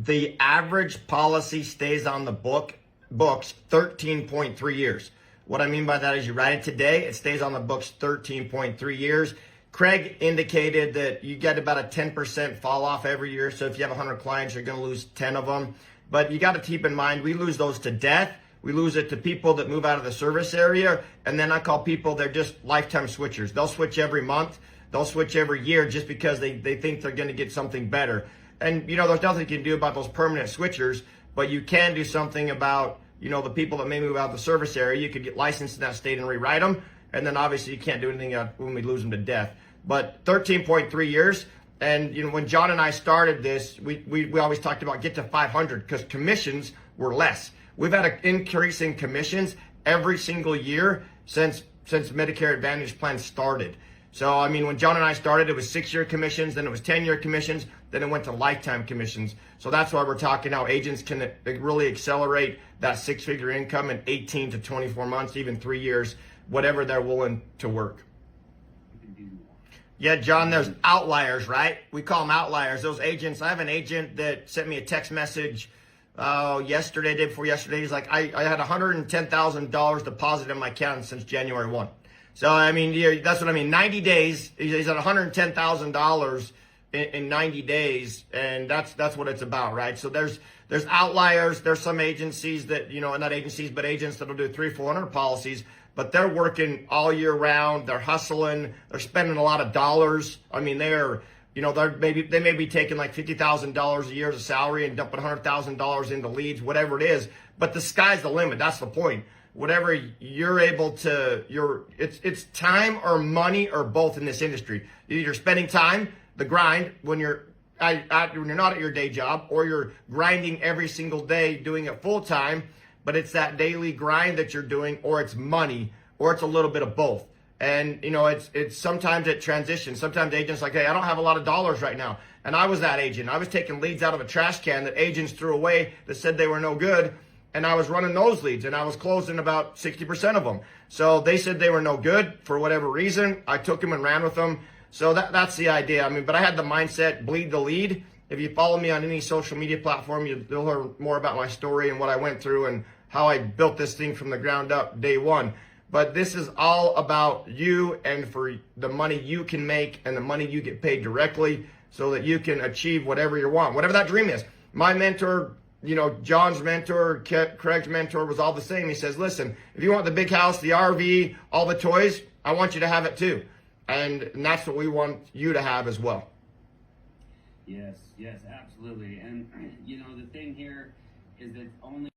The average policy stays on the books 13.3 years. What I mean by that is you write it today, it stays on the books 13.3 years. Craig indicated that you get about a 10% fall off every year. So if you have 100 clients, you're going to lose 10 of them. But you got to keep in mind, we lose those to death. We lose it to people that move out of the service area. And then I call people, they're just lifetime switchers. They'll switch every month. They'll switch every year just because they think they're going to get something better. And, there's nothing you can do about those permanent switchers, but you can do something about, the people that may move out of the service area. You could get licensed in that state and rewrite them. And then obviously you can't do anything when we lose them to death. But 13.3 years. And, when John and I started this, we always talked about get to 500 because commissions were less. We've had an increase in commissions every single year since Medicare Advantage plan started. So, when John and I started, it was 6-year commissions, then it was 10-year commissions, then it went to lifetime commissions. So that's why we're talking how agents can really accelerate that 6-figure income in 18 to 24 months, even 3 years, whatever they're willing to work. Yeah, John, there's outliers, right? We call them outliers. Those agents, I have an agent that sent me a text message yesterday, day before yesterday. He's like, I had $110,000 deposited in my account since January 1. So, that's what I mean. 90 days, he's at $110,000 in 90 days, and that's what it's about, right? So there's outliers. There's some agencies that, not agencies, but agents that'll do 300-400 policies, but they're working all year round. They're hustling. They're spending a lot of dollars. They may be taking like $50,000 a year as a salary and dumping $100,000 into leads, whatever it is. But the sky's the limit. That's the point. Whatever you're able to, it's time or money or both in this industry. You're spending time, the grind, when you're not at your day job, or you're grinding every single day doing it full time, but it's that daily grind that you're doing, or it's money, or it's a little bit of both. And, it's sometimes it transitions. Sometimes agents like, hey, I don't have a lot of dollars right now. And I was that agent. I was taking leads out of a trash can that agents threw away that said they were no good. And I was running those leads, and I was closing about 60% of them. So they said they were no good for whatever reason. I took them and ran with them. So that's the idea. But I had the mindset, bleed the lead. If you follow me on any social media platform, you'll learn more about my story and what I went through and how I built this thing from the ground up day one. But this is all about you and for the money you can make and the money you get paid directly so that you can achieve whatever you want, whatever that dream is. My mentor, John's mentor, Craig's mentor was all the same. He says, listen, if you want the big house, the RV, all the toys, I want you to have it too. And that's what we want you to have as well. Yes, absolutely. And, the thing here is that only